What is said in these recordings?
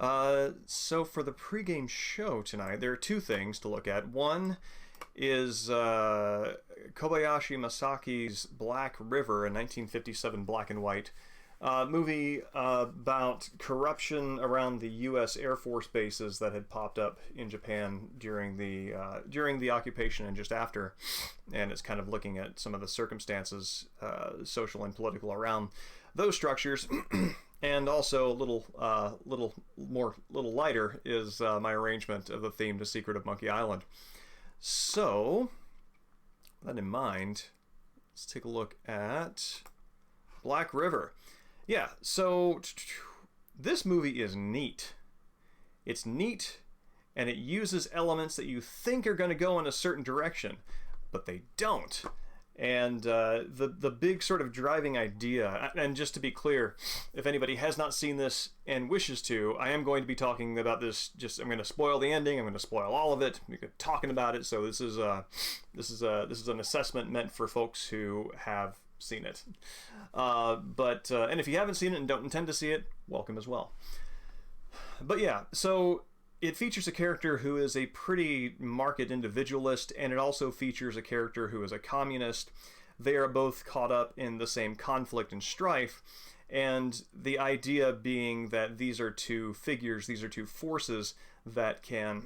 So for the pregame show tonight, there are two things to look at. One is Kobayashi Masaki's Black River, a 1957 black and white movie about corruption around the U.S. Air Force bases that had popped up in Japan during the occupation and just after, and it's kind of looking at some of the circumstances, social and political, around those structures. And also a little lighter is my arrangement of the theme to Secret of Monkey Island. So, with that in mind, let's take a look at Black River. Yeah, so this movie is neat. It's neat, and it uses elements that you think are going to go in a certain direction, but they don't. And the big sort of driving idea, and just to be clear, if anybody has not seen this and wishes to, I am going to be talking about this. I'm going to spoil the ending. I'm going to spoil all of it. We're talking about it. So this is an assessment meant for folks who have seen it. And if you haven't seen it and don't intend to see it, welcome as well. But yeah, so it features a character who is a pretty marked individualist, and it also features a character who is a communist. They are both caught up in the same conflict and strife, and the idea being that these are two figures, these are two forces that can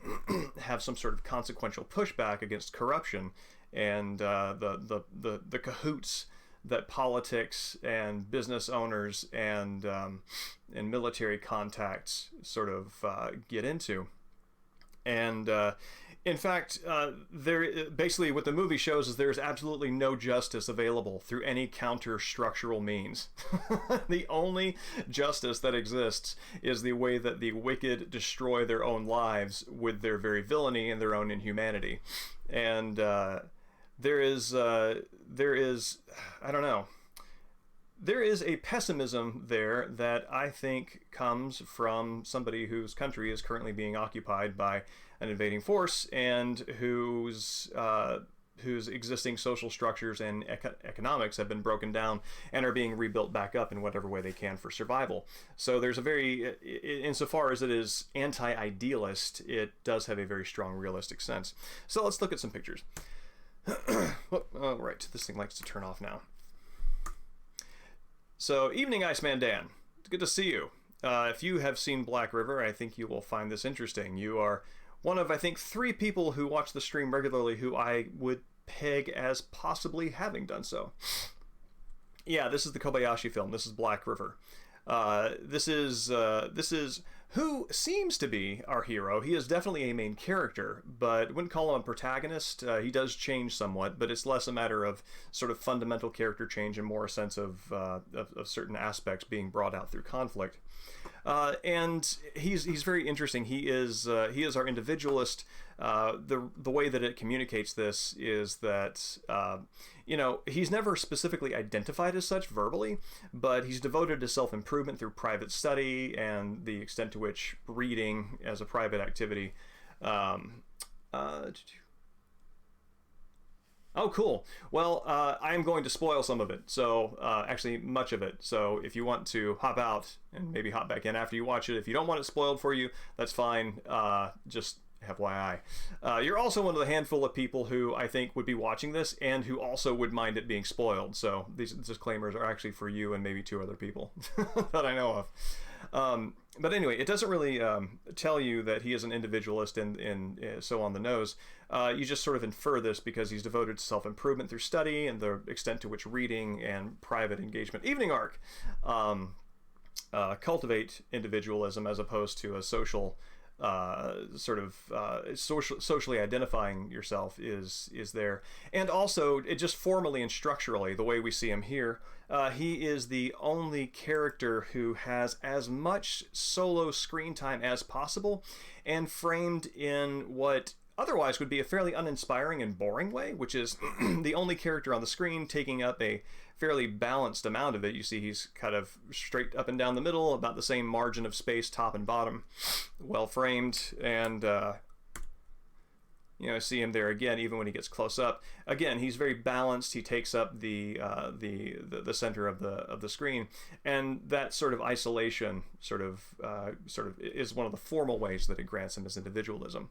have some sort of consequential pushback against corruption and the cahoots that politics and business owners and military contacts sort of get into. And in fact, basically what the movie shows is there's absolutely no justice available through any counter-structural means. The only justice that exists is the way that the wicked destroy their own lives with their very villainy and their own inhumanity. And there is I don't know. There is a pessimism there that I think comes from somebody whose country is currently being occupied by an invading force, and whose existing social structures and economics have been broken down and are being rebuilt back up in whatever way they can for survival. So there's a very, insofar as it is anti-idealist, it does have a very strong realistic sense. So let's look at some pictures. Oh, right, this thing likes to turn off now. So, evening, Iceman Dan. It's good to see you. If you have seen Black River, I think you will find this interesting. You are one of, I think, 3 people who watch the stream regularly who I would peg as possibly having done so. Yeah, this is the Kobayashi film. This is Black River. This is who seems to be our hero. He is definitely a main character, but wouldn't call him a protagonist. He does change somewhat, but it's less a matter of sort of fundamental character change and more a sense of certain aspects being brought out through conflict. And he's very interesting. He is our individualist. The way that it communicates this is that he's never specifically identified as such verbally, but he's devoted to self-improvement through private study and the extent to which reading as a private activity. Oh, cool. Well, I'm going to spoil some of it. So, actually, much of it. So, if you want to hop out and maybe hop back in after you watch it, if you don't want it spoiled for you, that's fine. Just FYI. You're also one of the handful of people who I think would be watching this and who also would mind it being spoiled. So, these disclaimers are actually for you and maybe 2 other people that I know of. But anyway, it doesn't really tell you that he is an individualist and so on the nose. You just sort of infer this because he's devoted to self-improvement through study and the extent to which reading and private engagement, evening arc, cultivate individualism as opposed to a social socially identifying yourself is there. And also, it just formally and structurally, the way we see him here, he is the only character who has as much solo screen time as possible, and framed in what otherwise would be a fairly uninspiring and boring way, which is the only character on the screen taking up a fairly balanced amount of it. You see he's kind of straight up and down the middle, about the same margin of space, top and bottom, well framed, and see him there again, even when he gets close up. Again, he's very balanced. He takes up the center of the screen, and that sort of isolation sort of is one of the formal ways that it grants him his individualism.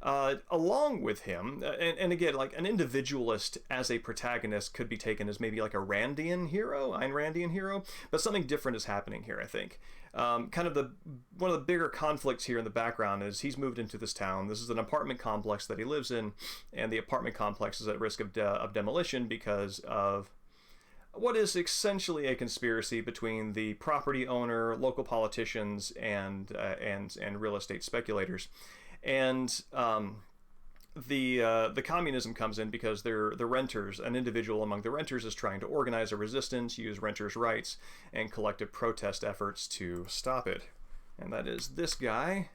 Along with him, and again, like an individualist as a protagonist could be taken as maybe like a Randian hero, Ayn Randian hero, but something different is happening here, I think. Kind of one of the bigger conflicts here in the background is he's moved into this town. This is an apartment complex that he lives in, and the apartment complex is at risk of demolition because of what is essentially a conspiracy between the property owner, local politicians, and real estate speculators. And the communism comes in because the renters, an individual among the renters is trying to organize a resistance, use renters' rights, and collective protest efforts to stop it. And that is this guy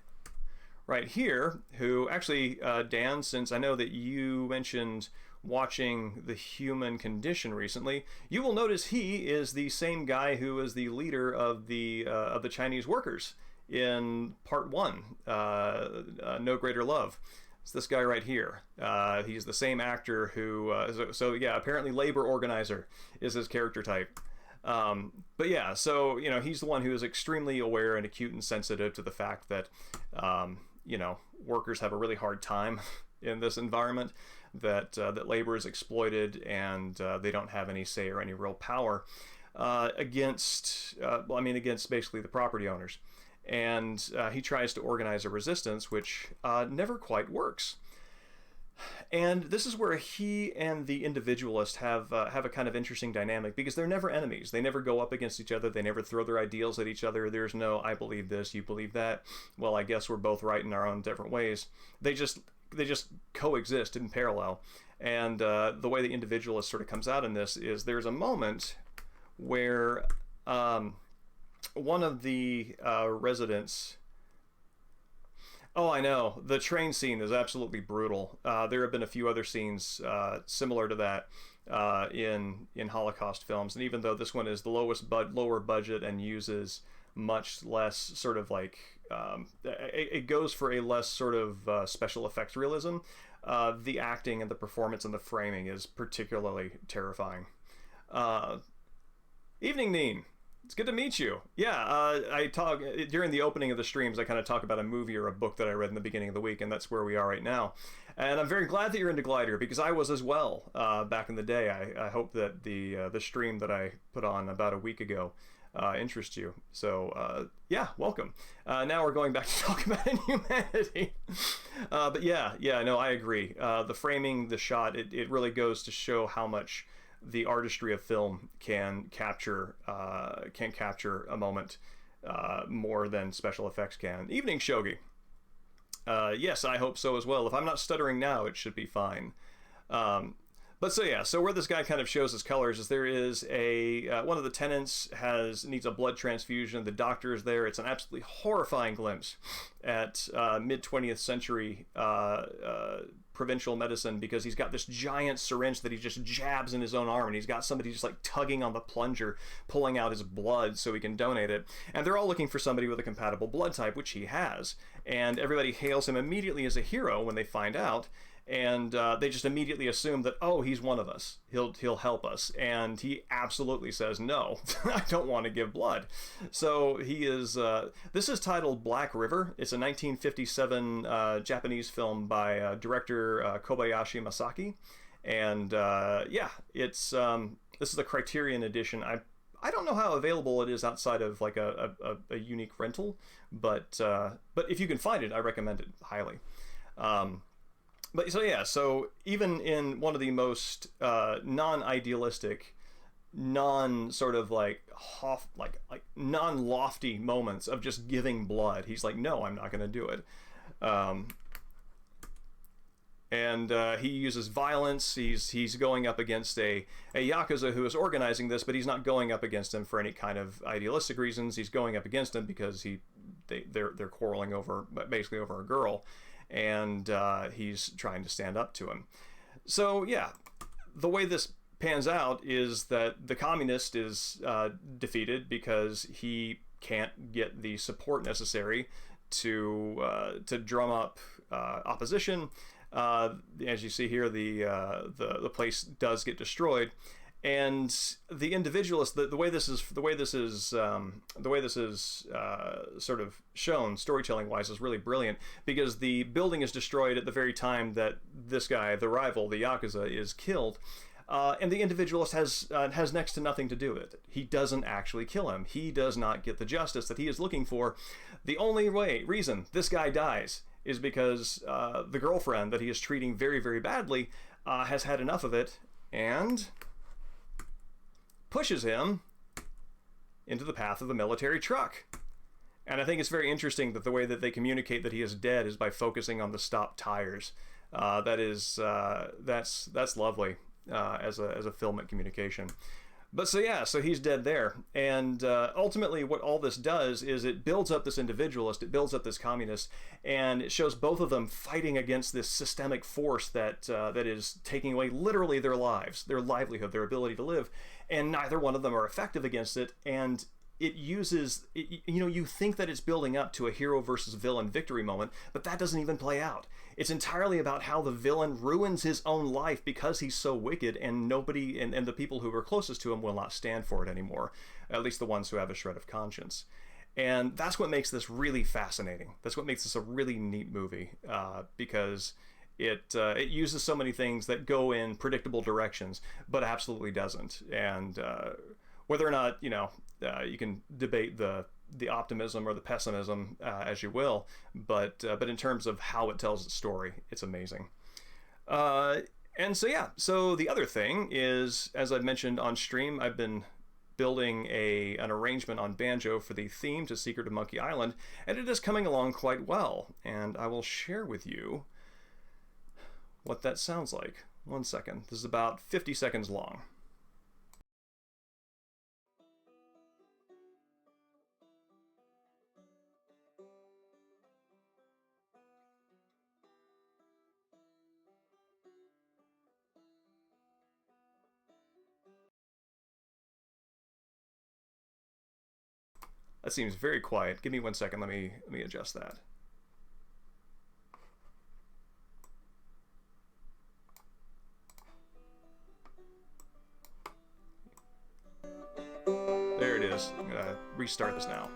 right here, who actually, Dan, since I know that you mentioned watching The Human Condition recently, you will notice he is the same guy who is the leader of the Chinese workers in part 1, No Greater Love. It's this guy right here. He's the same actor who, so yeah, apparently labor organizer is his character type. But yeah, so, you know, he's the one who is extremely aware and acute and sensitive to the fact that, you know, workers have a really hard time in this environment, that labor is exploited, and they don't have any say or any real power against basically the property owners. And he tries to organize a resistance, which never quite works. And this is where he and the individualist have a kind of interesting dynamic, because they're never enemies. They never go up against each other. They never throw their ideals at each other. There's no, I believe this, you believe that. Well, I guess we're both right in our own different ways. They just coexist in parallel. And the way the individualist sort of comes out in this is there's a moment where one of the residents... Oh, I know. The train scene is absolutely brutal. There have been a few other scenes similar to that in Holocaust films, and even though this one is the lower budget and uses much less sort of like it goes for a less sort of special effects realism, the acting and the performance and the framing is particularly terrifying. Evening, Neen. It's good to meet you. Yeah, I talk during the opening of the streams. I kind of talk about a movie or a book that I read in the beginning of the week, and that's where we are right now. And I'm very glad that you're into Glider, because I was as well back in the day. I hope that the stream that I put on about a week ago interests you. So yeah, welcome. Now we're going back to talk about Inhumanity. But yeah, no, I agree. The framing, the shot, it really goes to show how much the artistry of film can capture a moment more than special effects can. Evening, Shogi. Yes, I hope so as well. If I'm not stuttering now, it should be fine. But so yeah, so where this guy kind of shows his colors is there is one of the tenants needs a blood transfusion. The doctor is there. It's an absolutely horrifying glimpse at mid 20th century provincial medicine, because he's got this giant syringe that he just jabs in his own arm, and he's got somebody just like tugging on the plunger, pulling out his blood so he can donate it. And they're all looking for somebody with a compatible blood type, which he has. And everybody hails him immediately as a hero when they find out. And they just immediately assume that, oh, he's one of us. He'll help us. And he absolutely says, no, I don't want to give blood. So he is... this is titled Black River. It's a 1957 Japanese film by director Kobayashi Masaki. And yeah, it's this is a Criterion edition. I don't know how available it is outside of like a unique rental, but if you can find it, I recommend it highly. But so yeah, so even in one of the most non-idealistic, non-sort of like non-lofty moments of just giving blood, he's like, no, I'm not going to do it. And he uses violence. He's going up against a Yakuza who is organizing this, but he's not going up against him for any kind of idealistic reasons. He's going up against him because they're quarreling basically over a girl. And he's trying to stand up to him. So yeah, the way this pans out is that the communist is defeated because he can't get the support necessary to drum up opposition. As you see here, the place does get destroyed, And the individualist, the way this is sort of shown storytelling wise is really brilliant, because the building is destroyed at the very time that this guy, the rival, the Yakuza, is killed. And the individualist has next to nothing to do with it. He doesn't actually kill him. He does not get the justice that he is looking for. The only reason this guy dies is because the girlfriend that he is treating very, very badly has had enough of it and pushes him into the path of the military truck. And I think it's very interesting that the way that they communicate that he is dead is by focusing on the stopped tires. That's lovely as a filmic communication. But so he's dead there. And ultimately what all this does is it builds up this individualist, it builds up this communist, and it shows both of them fighting against this systemic force that is taking away literally their lives, their livelihood, their ability to live. And neither one of them are effective against it. And it uses, you think that it's building up to a hero versus villain victory moment, but that doesn't even play out. It's entirely about how the villain ruins his own life because he's so wicked, and nobody, and the people who are closest to him will not stand for it anymore, at least the ones who have a shred of conscience. And that's what makes this really fascinating. That's what makes this a really neat movie, because it uses so many things that go in predictable directions, but absolutely doesn't. And whether or not, you can debate the optimism or the pessimism as you will, but in terms of how it tells its story, it's amazing. And so the other thing is, as I've mentioned on stream, I've been building an arrangement on banjo for the theme to Secret of Monkey Island, and it is coming along quite well, and I will share with you what that sounds like. 1 second. This is about 50 seconds long. That seems very quiet. Give me 1 second. Let me adjust that. There it is. I'm gonna restart this now.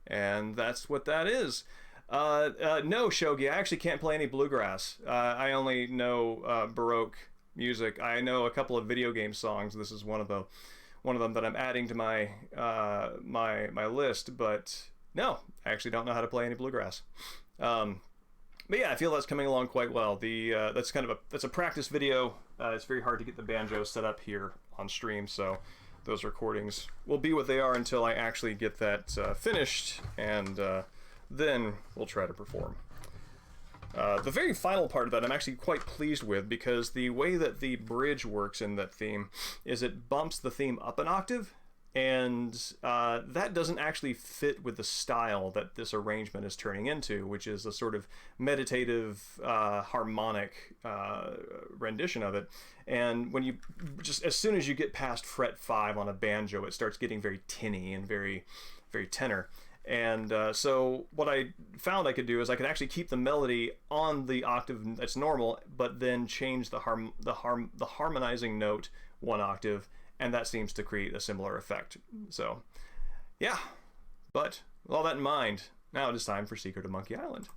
And that's what that is. No, Shogi, I actually can't play any bluegrass. I only know Baroque music. I know a couple of video game songs. This is one of them that I'm adding to my my list. But no, I actually don't know how to play any bluegrass. But yeah, I feel that's coming along quite well. That's a practice video. It's very hard to get the banjo set up here on stream, so those recordings will be what they are until I actually get that finished, and then we'll try to perform. The very final part of that I'm actually quite pleased with, because the way that the bridge works in that theme is it bumps the theme up an octave, and that doesn't actually fit with the style that this arrangement is turning into, which is a sort of meditative harmonic rendition of it. And when you as soon as you get past fret 5 on a banjo, it starts getting very tinny and very, very tenor. And so what I found I could do is I could actually keep the melody on the octave that's normal, but then change the harmonizing note 1 octave, and that seems to create a similar effect. So yeah, but with all that in mind, now it is time for Secret of Monkey Island.